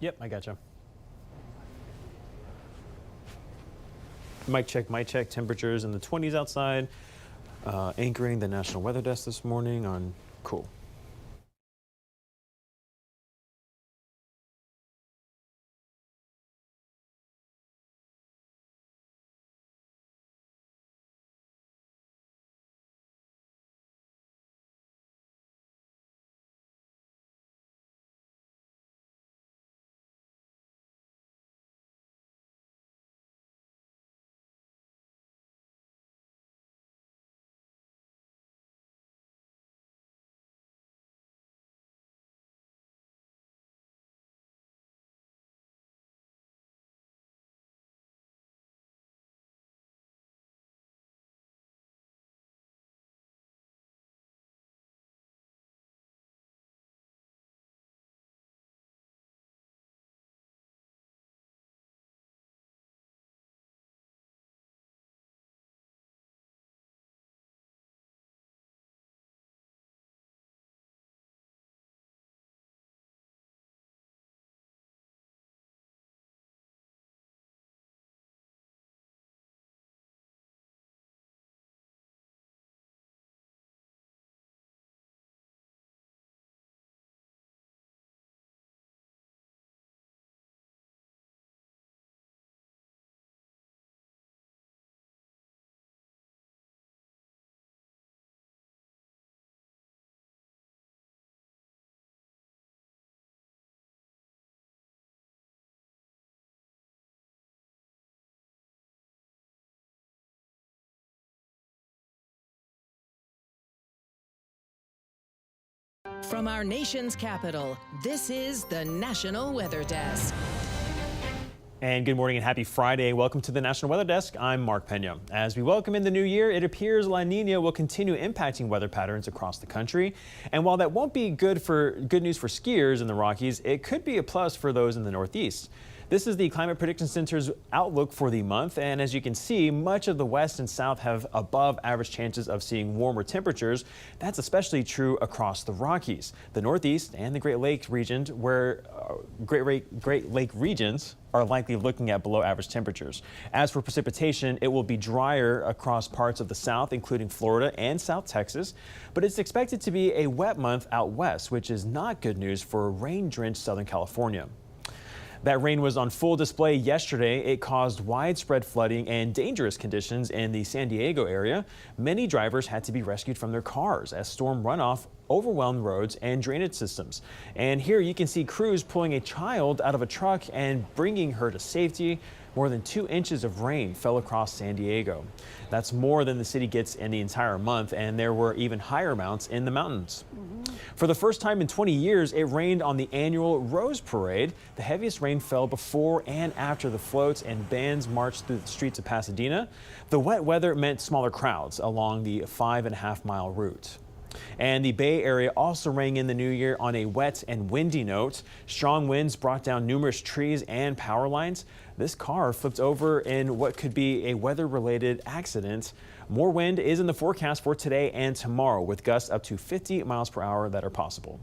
Yep, I gotcha. Mic check, mic check. Temperatures in the 20s outside. Anchoring the National Weather Desk this morning on cool. From our nation's capital, this is the National Weather Desk. And good morning and happy Friday. Welcome to the National Weather Desk. I'm Mark Pena. As we welcome in the new year, it appears La Nina will continue impacting weather patterns across the country. And while that won't be good news for skiers in the Rockies, it could be a plus for those in the Northeast. This is the Climate Prediction Center's outlook for the month, and as you can see, much of the west and south have above average chances of seeing warmer temperatures. That's especially true across the Rockies, the Northeast, and the Great Lakes region, where Great Lake regions are likely looking at below average temperatures. As for precipitation, it will be drier across parts of the south, including Florida and South Texas, but it's expected to be a wet month out west, which is not good news for rain-drenched Southern California. That rain was on full display yesterday. It caused widespread flooding and dangerous conditions in the San Diego area. Many drivers had to be rescued from their cars as storm runoff overwhelmed roads and drainage systems. And here you can see crews pulling a child out of a truck and bringing her to safety. More than 2 inches of rain fell across San Diego. That's more than the city gets in the entire month, and there were even higher amounts in the mountains. For the first time in 20 years, it rained on the annual Rose Parade. The heaviest rain fell before and after the floats and bands marched through the streets of Pasadena. The wet weather meant smaller crowds along the 5.5-mile route. And the Bay Area also rang in the new year on a wet and windy note. Strong winds brought down numerous trees and power lines. This car flipped over in what could be a weather-related accident. More wind is in the forecast for today and tomorrow, with gusts up to 50 miles per hour that are possible.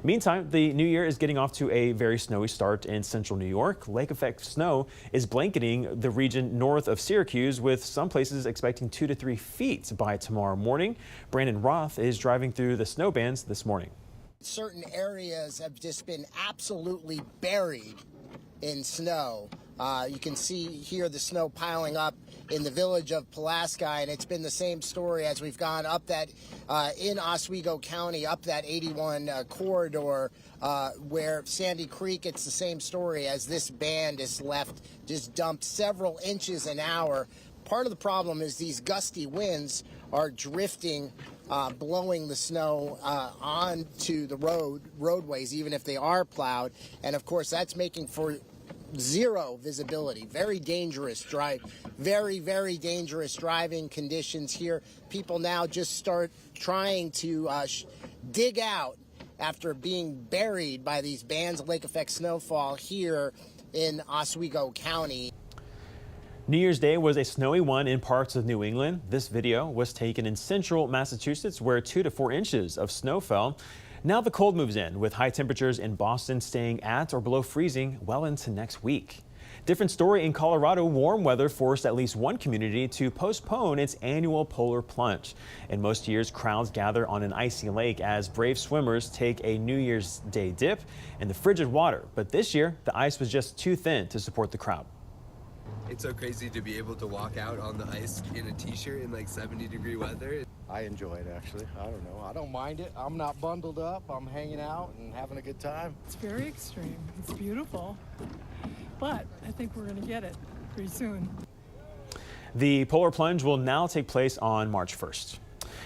Meantime, the new year is getting off to a very snowy start in central New York. Lake effect snow is blanketing the region north of Syracuse, with some places expecting 2 to 3 feet by tomorrow morning. Brandon Roth is driving through the snow bands this morning. Certain areas have just been absolutely buried in snow. You can see here the snow piling up in the village of Pulaski, and it's been the same story as we've gone up that in Oswego County, up that 81 corridor where Sandy Creek. It's the same story as this band is left just dumped several inches an hour. Part of the problem is these gusty winds are drifting, blowing the snow onto the roadways, even if they are plowed. And of course, that's making for zero visibility. Very dangerous very dangerous driving conditions here. People now just start trying to dig out after being buried by these bands of lake effect snowfall here in Oswego County. New Year's Day was a snowy one in parts of New England. This video was taken in central Massachusetts, where 2 to 4 inches of snow fell. Now the cold moves in, with high temperatures in Boston staying at or below freezing well into next week. Different story in Colorado. Warm weather forced at least one community to postpone its annual polar plunge. In most years, crowds gather on an icy lake as brave swimmers take a New Year's Day dip in the frigid water. But this year, the ice was just too thin to support the crowd. It's so crazy to be able to walk out on the ice in a t-shirt in like 70-degree weather. I enjoy it, actually. I don't know. I don't mind it. I'm not bundled up. I'm hanging out and having a good time. It's very extreme. It's beautiful. But I think we're going to get it pretty soon. The polar plunge will now take place on March 1st.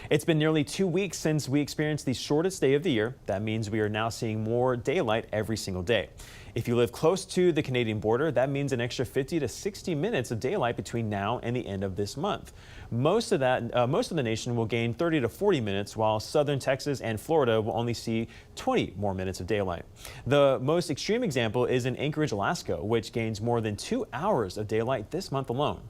It's been nearly 2 weeks since we experienced the shortest day of the year. That means we are now seeing more daylight every single day. If you live close to the Canadian border, that means an extra 50 to 60 minutes of daylight between now and the end of this month. Most of the nation will gain 30 to 40 minutes, while southern Texas and Florida will only see 20 more minutes of daylight. The most extreme example is in Anchorage, Alaska, which gains more than 2 hours of daylight this month alone.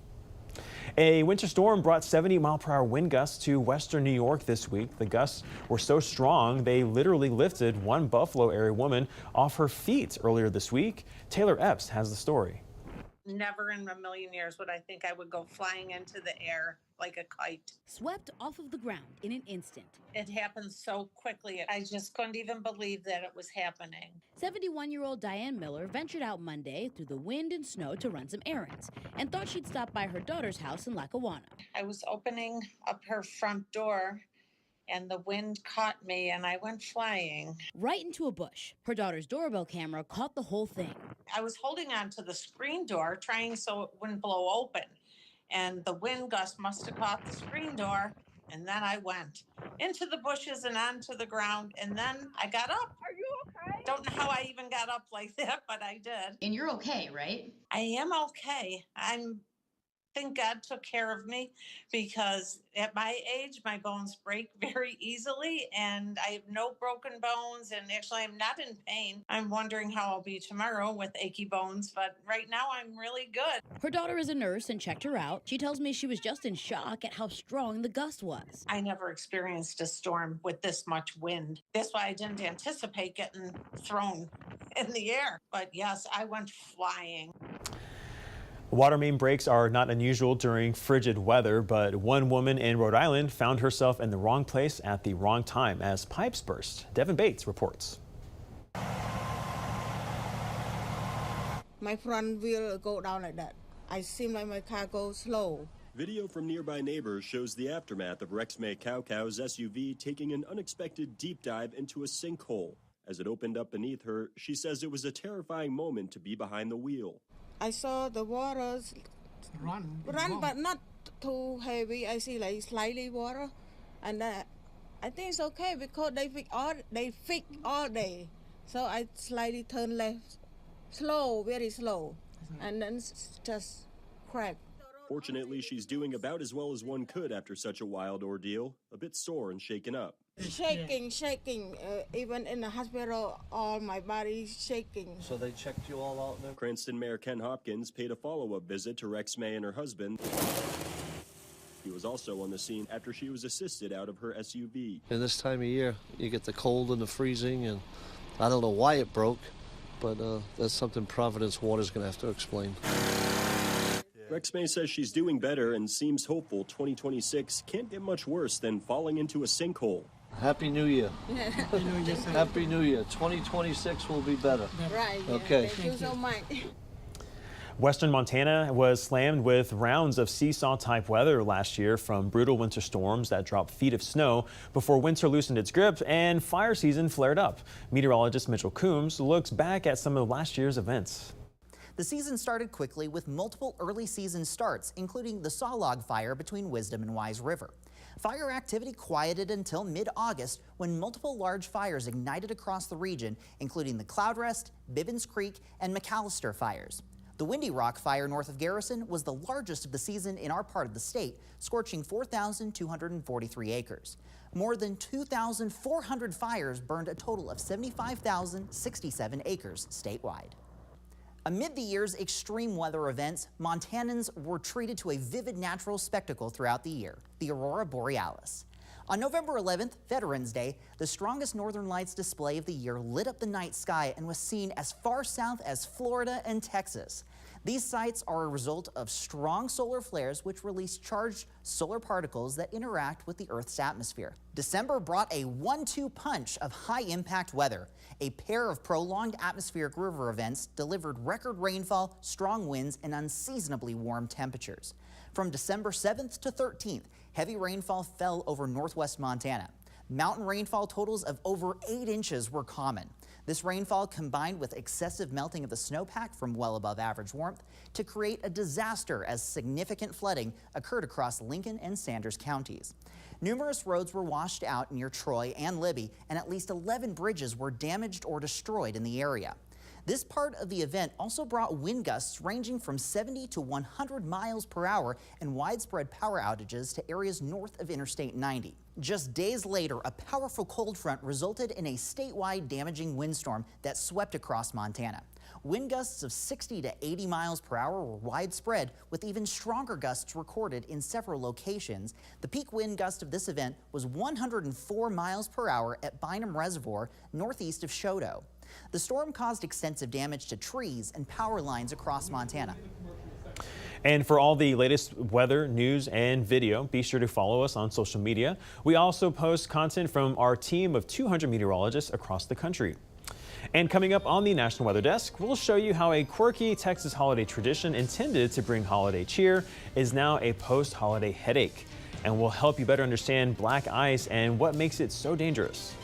A winter storm brought 70-mile-per-hour wind gusts to western New York this week. The gusts were so strong they literally lifted one Buffalo area woman off her feet earlier this week. Taylor Epps has the story. Never in a million years would I think I would go flying into the air like a kite. Swept off of the ground in an instant. It happened so quickly. I just couldn't even believe that it was happening. 71-year-old Diane Miller ventured out Monday through the wind and snow to run some errands and thought she'd stop by her daughter's house in Lackawanna. I was opening up her front door and the wind caught me and I went flying. Right into a bush. Her daughter's doorbell camera caught the whole thing. I was holding on to the screen door trying so it wouldn't blow open. And the wind gust must have caught the screen door. And then I went into the bushes and onto the ground. And then I got up. Are you okay? Don't know how I even got up like that, but I did. And you're okay, right? I am okay. Think God took care of me because at my age, my bones break very easily and I have no broken bones and actually I'm not in pain. I'm wondering how I'll be tomorrow with achy bones, but right now I'm really good. Her daughter is a nurse and checked her out. She tells me she was just in shock at how strong the gust was. I never experienced a storm with this much wind. That's why I didn't anticipate getting thrown in the air. But yes, I went flying. Water main breaks are not unusual during frigid weather, but one woman in Rhode Island found herself in the wrong place at the wrong time as pipes burst. Devin Bates reports. My front wheel go down like that. I seem like my car goes slow. Video from nearby neighbors shows the aftermath of Rexmay Cowcow's SUV taking an unexpected deep dive into a sinkhole. As it opened up beneath her, she says it was a terrifying moment to be behind the wheel. I saw the water run, but not too heavy. I see like slightly water, and I think it's okay because they fix all day. So I slightly turn left, slow, very slow, and then just crack. Fortunately, she's doing about as well as one could after such a wild ordeal, a bit sore and shaken up. Shaking. Even in the hospital, all my body's shaking. So they checked you all out there? Cranston Mayor Ken Hopkins paid a follow-up visit to Rexmay and her husband. He was also on the scene after she was assisted out of her SUV. And this time of year, you get the cold and the freezing, and I don't know why it broke, but that's something Providence Water's going to have to explain. Rexmay says she's doing better and seems hopeful 2026 can't get much worse than falling into a sinkhole. Happy New Year. Happy New Year. 2026 will be better. Right. Yeah. Okay. Thank you so much. Western Montana was slammed with rounds of seesaw-type weather last year, from brutal winter storms that dropped feet of snow before winter loosened its grip and fire season flared up. Meteorologist Mitchell Coombs looks back at some of last year's events. The season started quickly with multiple early season starts, including the Saw Log Fire between Wisdom and Wise River. Fire activity quieted until mid-August when multiple large fires ignited across the region, including the Cloud Rest, Bivens Creek, and McAllister fires. The Windy Rock Fire north of Garrison was the largest of the season in our part of the state, scorching 4,243 acres. More than 2,400 fires burned a total of 75,067 acres statewide. Amid the year's extreme weather events, Montanans were treated to a vivid natural spectacle throughout the year, the aurora borealis. On November 11th, Veterans Day, the strongest northern lights display of the year lit up the night sky and was seen as far south as Florida and Texas. These sights are a result of strong solar flares which release charged solar particles that interact with the Earth's atmosphere. December brought a 1-2 punch of high-impact weather. A pair of prolonged atmospheric river events delivered record rainfall, strong winds, and unseasonably warm temperatures. From December 7th to 13th, heavy rainfall fell over northwest Montana. Mountain rainfall totals of over 8 inches were common. This rainfall combined with excessive melting of the snowpack from well above average warmth to create a disaster as significant flooding occurred across Lincoln and Sanders counties. Numerous roads were washed out near Troy and Libby, and at least 11 bridges were damaged or destroyed in the area. This part of the event also brought wind gusts ranging from 70 to 100 miles per hour and widespread power outages to areas north of Interstate 90. Just days later, a powerful cold front resulted in a statewide damaging windstorm that swept across Montana. Wind gusts of 60 to 80 miles per hour were widespread, with even stronger gusts recorded in several locations. The peak wind gust of this event was 104 miles per hour at Bynum Reservoir, northeast of Choteau. The storm caused extensive damage to trees and power lines across Montana. And for all the latest weather, news, and video, be sure to follow us on social media. We also post content from our team of 200 meteorologists across the country. And coming up on the National Weather Desk, we'll show you how a quirky Texas holiday tradition intended to bring holiday cheer is now a post-holiday headache. And we'll help you better understand black ice and what makes it so dangerous.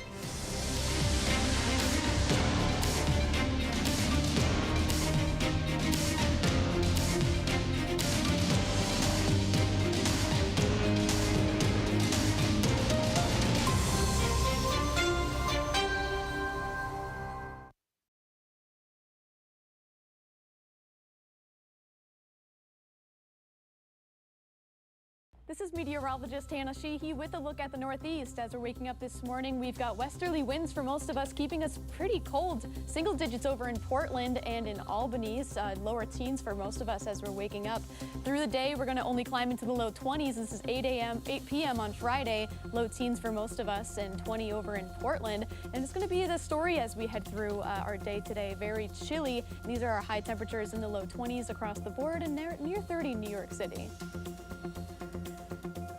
This is meteorologist Hannah Sheehy with a look at the Northeast. As we're waking up this morning, we've got westerly winds for most of us, keeping us pretty cold. Single digits over in Portland and in Albany, lower teens for most of us as we're waking up. Through the day, we're going to only climb into the low 20s. This is 8 p.m. on Friday. Low teens for most of us and 20 over in Portland. And it's going to be the story as we head through our day today. Very chilly. These are our high temperatures in the low 20s across the board and near 30 in New York City.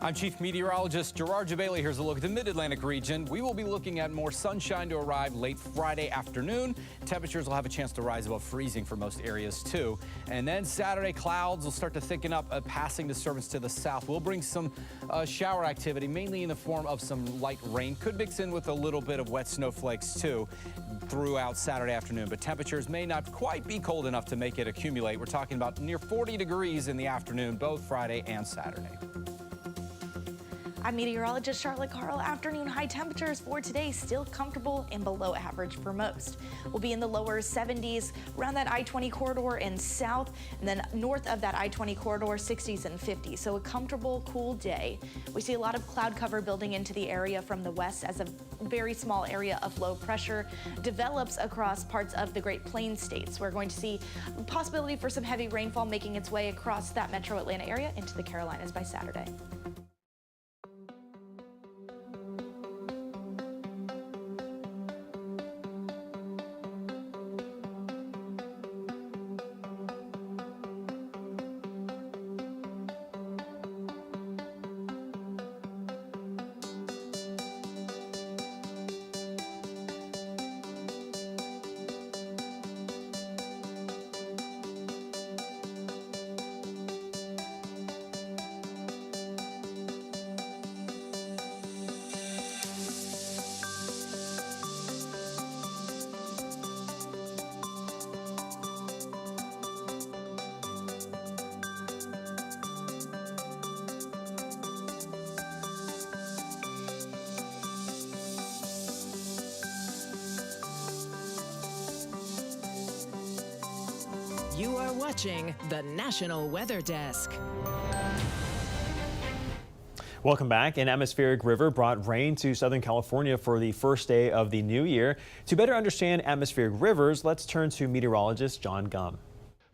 I'm Chief Meteorologist Gerard Jabali. Here's a look at the Mid-Atlantic region. We will be looking at more sunshine to arrive late Friday afternoon. Temperatures will have a chance to rise above freezing for most areas too. And then Saturday, clouds will start to thicken up, passing disturbance to the south. We'll bring some shower activity, mainly in the form of some light rain. Could mix in with a little bit of wet snowflakes too throughout Saturday afternoon. But temperatures may not quite be cold enough to make it accumulate. We're talking about near 40 degrees in the afternoon, both Friday and Saturday. I'm meteorologist Charlotte Carl. Afternoon high temperatures for today still comfortable and below average for most. We'll be in the lower 70s around that I-20 corridor and south, and then north of that I-20 corridor, 60s and 50s. So a comfortable, cool day. We see a lot of cloud cover building into the area from the west as a very small area of low pressure develops across parts of the Great Plains states. We're going to see possibility for some heavy rainfall making its way across that metro Atlanta area into the Carolinas by Saturday. You are watching the National Weather Desk. Welcome back. An atmospheric river brought rain to Southern California for the first day of the new year. To better understand atmospheric rivers, let's turn to meteorologist John Gum.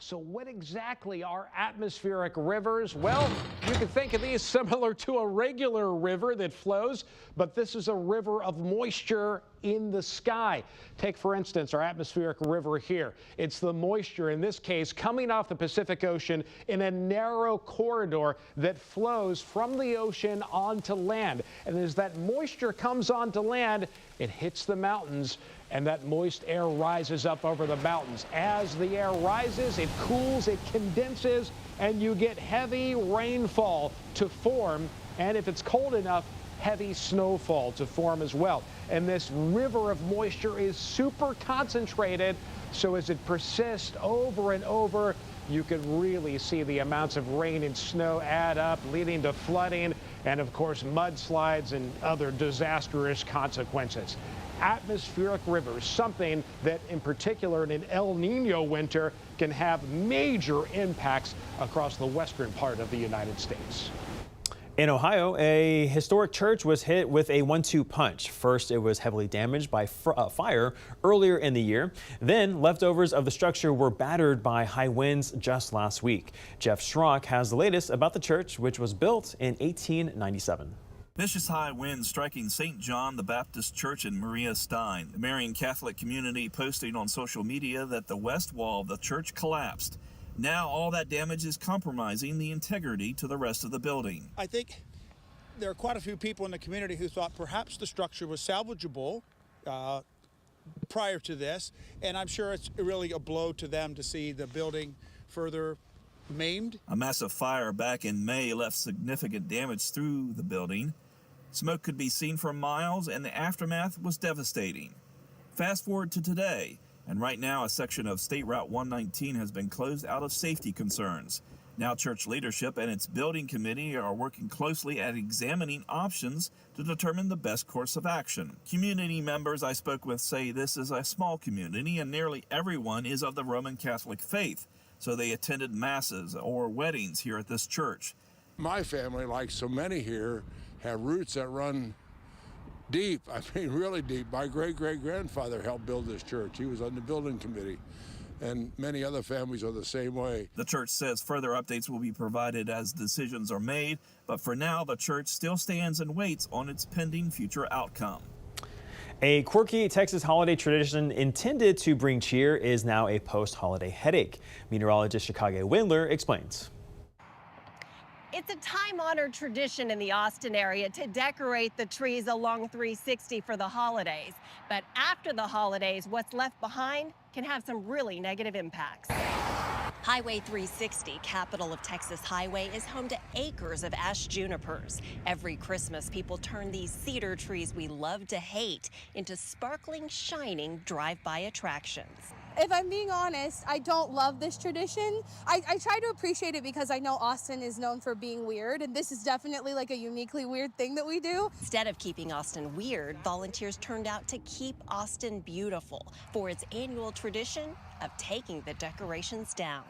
So what exactly are atmospheric rivers? Well, you can think of these similar to a regular river that flows, but this is a river of moisture in the sky. Take, for instance, our atmospheric river here. It's the moisture, in this case, coming off the Pacific Ocean in a narrow corridor that flows from the ocean onto land. And as that moisture comes onto land, it hits the mountains, and that moist air rises up over the mountains. As the air rises, it cools, it condenses, and you get heavy rainfall to form. And if it's cold enough, heavy snowfall to form as well. And this river of moisture is super concentrated, so as it persists over and over, you can really see the amounts of rain and snow add up, leading to flooding and, of course, mudslides and other disastrous consequences. Atmospheric rivers, something that in particular in an El Nino winter can have major impacts across the western part of the United States. In Ohio, a historic church was hit with a 1-2 punch. First, it was heavily damaged by fire earlier in the year. Then, leftovers of the structure were battered by high winds just last week. Jeff Schrock has the latest about the church, which was built in 1897. Vicious high winds striking St. John the Baptist Church in Maria Stein. The Marian Catholic community posting on social media that the west wall of the church collapsed. Now all that damage is compromising the integrity to the rest of the building. I think there are quite a few people in the community who thought perhaps the structure was salvageable prior to this, and I'm sure it's really a blow to them to see the building further maimed. A massive fire back in May left significant damage through the building. Smoke could be seen for miles, and the aftermath was devastating. Fast forward to today, and right now a section of State Route 119 has been closed out of safety concerns. Now church leadership and its building committee are working closely at examining options to determine the best course of action. Community members I spoke with say this is a small community and nearly everyone is of the Roman Catholic faith, so they attended masses or weddings here at this church. My family, like so many here, have roots that run deep. I mean, really deep. My great-great-grandfather helped build this church. He was on the building committee, and many other families are the same way. The church says further updates will be provided as decisions are made, but for now, the church still stands and waits on its pending future outcome. A quirky Texas holiday tradition intended to bring cheer is now a post-holiday headache. Meteorologist Chicago Windler explains. It's a time-honored tradition in the Austin area to decorate the trees along 360 for the holidays. But after the holidays, what's left behind can have some really negative impacts. Highway 360, capital of Texas highway, is home to acres of ash junipers. Every Christmas, people turn these cedar trees we love to hate into sparkling, shining drive-by attractions. If I'm being honest, I don't love this tradition. I try to appreciate it because I know Austin is known for being weird, and this is definitely like a uniquely weird thing that we do. Instead of keeping Austin weird, volunteers turned out to keep Austin beautiful for its annual tradition of taking the decorations down.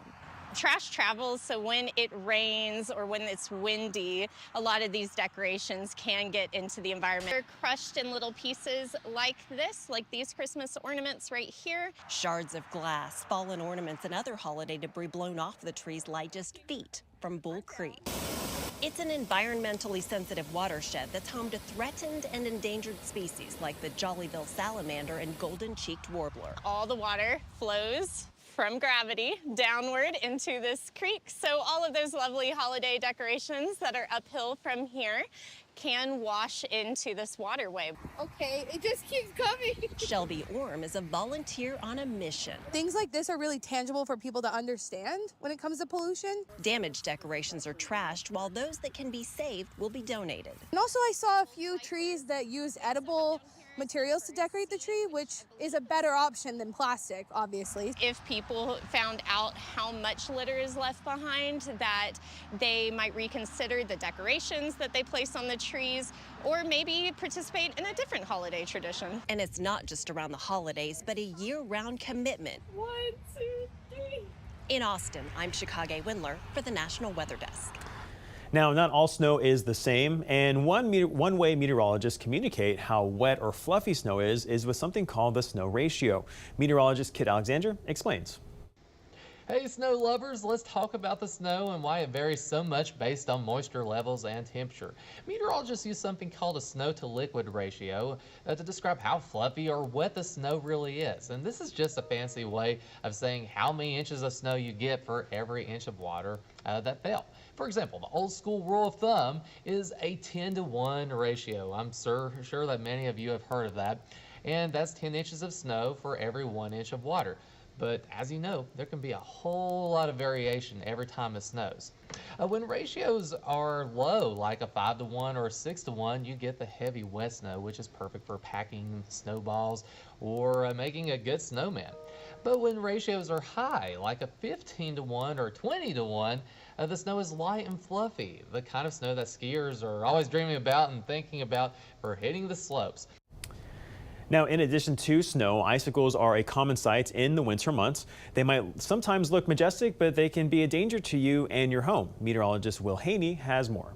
Trash travels, so when it rains or when it's windy, a lot of these decorations can get into the environment. They're crushed in little pieces like this, like these Christmas ornaments right here. Shards of glass, fallen ornaments, and other holiday debris blown off the trees lie just feet from Bull Creek. It's an environmentally sensitive watershed that's home to threatened and endangered species like the Jollyville salamander and golden-cheeked warbler. All the water flows from gravity downward into this creek. So all of those lovely holiday decorations that are uphill from here can wash into this waterway. Okay, it just keeps coming. Shelby Orm is a volunteer on a mission. Things like this are really tangible for people to understand when it comes to pollution. Damaged decorations are trashed, while those that can be saved will be donated. And also I saw a few trees that use edible materials to decorate the tree, which is a better option than plastic, obviously. If people found out how much litter is left behind, that they might reconsider the decorations that they place on the trees, or maybe participate in a different holiday tradition. And it's not just around the holidays, but a year-round commitment. 1, 2, 3. In Austin, I'm Chicago Windler for the National Weather Desk. Now, not all snow is the same, and one way meteorologists communicate how wet or fluffy snow is with something called the snow ratio. Meteorologist Kit Alexander explains. Hey snow lovers, let's talk about the snow and why it varies so much based on moisture levels and temperature. Meteorologists use something called a snow to liquid ratio to describe how fluffy or wet the snow really is. And this is just a fancy way of saying how many inches of snow you get for every inch of water that fell. For example, the old school rule of thumb is a 10-to-1 ratio. I'm sure that many of you have heard of that. And that's 10 inches of snow for every 1 inch of water. But as you know, there can be a whole lot of variation every time it snows. When ratios are low, like a 5-to-1 or a 6-to-1, you get the heavy wet snow, which is perfect for packing snowballs or making a good snowman. But when ratios are high, like a 15-to-1 or 20-to-1, the snow is light and fluffy, the kind of snow that skiers are always dreaming about and thinking about for hitting the slopes. Now, in addition to snow, icicles are a common sight in the winter months. They might sometimes look majestic, but they can be a danger to you and your home. Meteorologist Will Haney has more.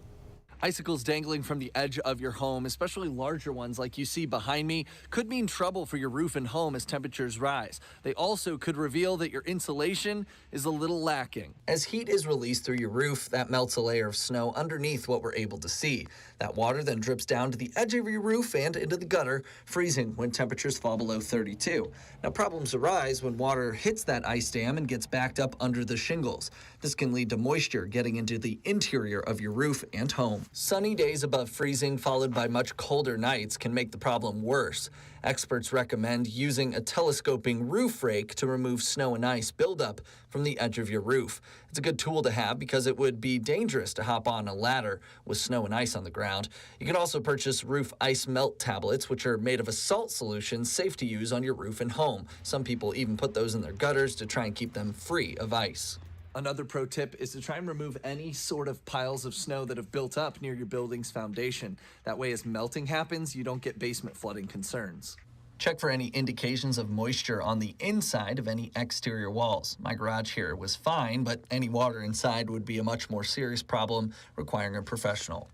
Icicles dangling from the edge of your home, especially larger ones like you see behind me, could mean trouble for your roof and home as temperatures rise. They also could reveal that your insulation is a little lacking. As heat is released through your roof, that melts a layer of snow underneath what we're able to see. That water then drips down to the edge of your roof and into the gutter, freezing when temperatures fall below 32. Now, problems arise when water hits that ice dam and gets backed up under the shingles. This can lead to moisture getting into the interior of your roof and home. Sunny days above freezing followed by much colder nights can make the problem worse. Experts recommend using a telescoping roof rake to remove snow and ice buildup from the edge of your roof. It's a good tool to have because it would be dangerous to hop on a ladder with snow and ice on the ground. You can also purchase roof ice melt tablets, which are made of a salt solution safe to use on your roof and home. Some people even put those in their gutters to try and keep them free of ice. Another pro tip is to try and remove any sort of piles of snow that have built up near your building's foundation. That way, as melting happens, you don't get basement flooding concerns. Check for any indications of moisture on the inside of any exterior walls. My garage here was fine, but any water inside would be a much more serious problem, requiring a professional.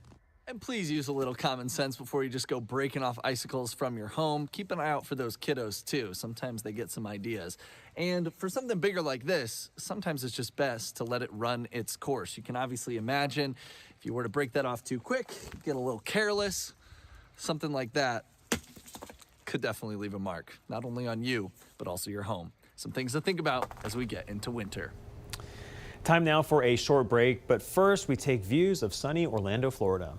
And please use a little common sense before you just go breaking off icicles from your home. Keep an eye out for those kiddos too. Sometimes they get some ideas. And for something bigger like this, sometimes it's just best to let it run its course. You can obviously imagine if you were to break that off too quick, get a little careless, something like that could definitely leave a mark, not only on you, but also your home. Some things to think about as we get into winter. Time now for a short break, but first we take views of sunny Orlando, Florida.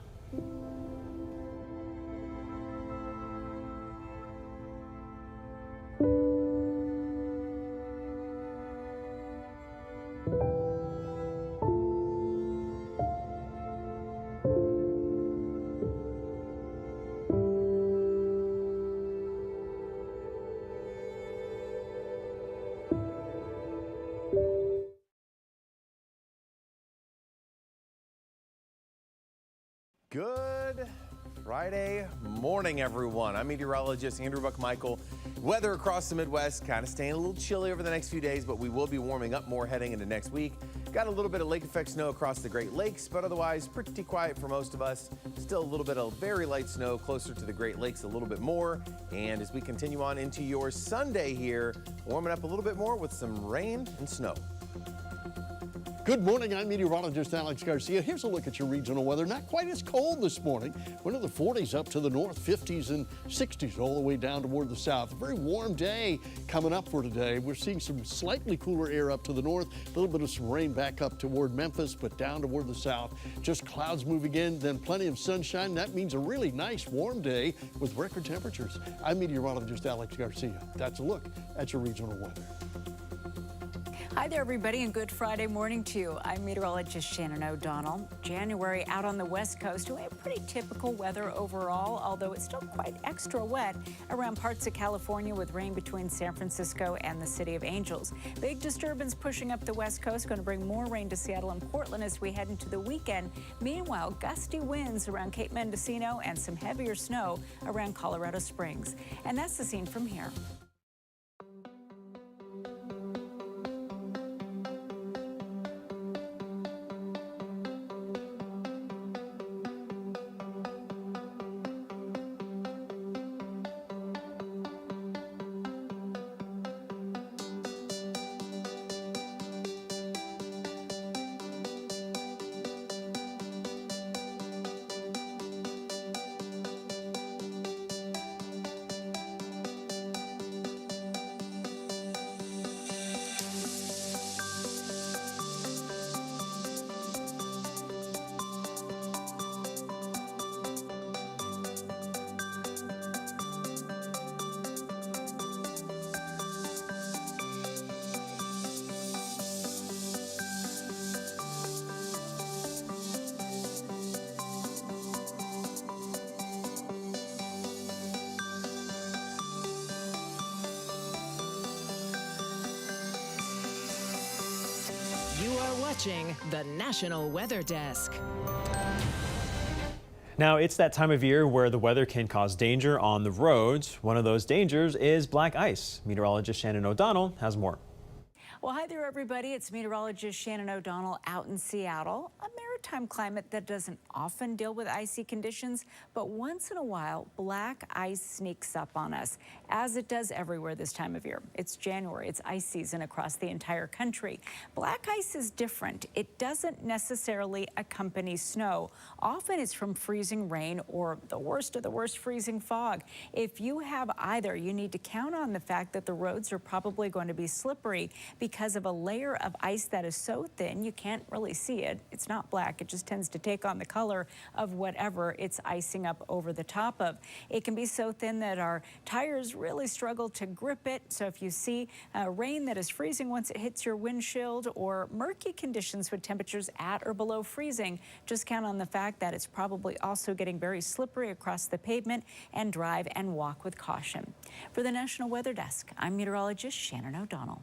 Good Friday morning, everyone. I'm meteorologist Andrew Buckmichael. Weather across the Midwest kind of staying a little chilly over the next few days, but we will be warming up more heading into next week. Got a little bit of lake effect snow across the Great Lakes, but otherwise pretty quiet for most of us. Still a little bit of very light snow closer to the Great Lakes, a little bit more. And as we continue on into your Sunday here, warming up a little bit more with some rain and snow. Good morning, I'm meteorologist Alex Garcia. Here's a look at your regional weather. Not quite as cold this morning. We're in the 40s up to the north, 50s and 60s all the way down toward the south. A very warm day coming up for today. We're seeing some slightly cooler air up to the north, a little bit of some rain back up toward Memphis, but down toward the south. Just clouds moving in, then plenty of sunshine. That means a really nice warm day with record temperatures. I'm meteorologist Alex Garcia. That's a look at your regional weather. Hi there, everybody, and good Friday morning to you. I'm meteorologist Shannon O'Donnell. January out on the West Coast, we have pretty typical weather overall, although it's still quite extra wet around parts of California with rain between San Francisco and the City of Angels. Big disturbance pushing up the West Coast, going to bring more rain to Seattle and Portland as we head into the weekend. Meanwhile, gusty winds around Cape Mendocino and some heavier snow around Colorado Springs. And that's the scene from here. watching the National Weather Desk. Now, it's that time of year where the weather can cause danger on the roads. One of those dangers is black ice. Meteorologist Shannon O'Donnell has more. Well, hi there, everybody. It's meteorologist Shannon O'Donnell out in Seattle, a maritime climate that doesn't often deal with icy conditions, but once in a while, black ice sneaks up on us, as it does everywhere this time of year. It's January. It's ice season across the entire country. Black ice is different. It doesn't necessarily accompany snow. Often it's from freezing rain or the worst of the worst, freezing fog. If you have either, you need to count on the fact that the roads are probably going to be slippery because of a layer of ice that is so thin you can't really see it. It's not black. It just tends to take on the color of whatever it's icing up over the top of. It can be so thin that our tires really struggle to grip it. So if you see rain that is freezing once it hits your windshield, or murky conditions with temperatures at or below freezing, just count on the fact that it's probably also getting very slippery across the pavement, and drive and walk with caution. For the National Weather Desk, I'm meteorologist Shannon O'Donnell.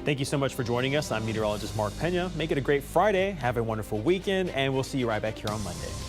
Thank you so much for joining us. I'm meteorologist Mark Pena. Make it a great Friday. Have a wonderful weekend, and we'll see you right back here on Monday.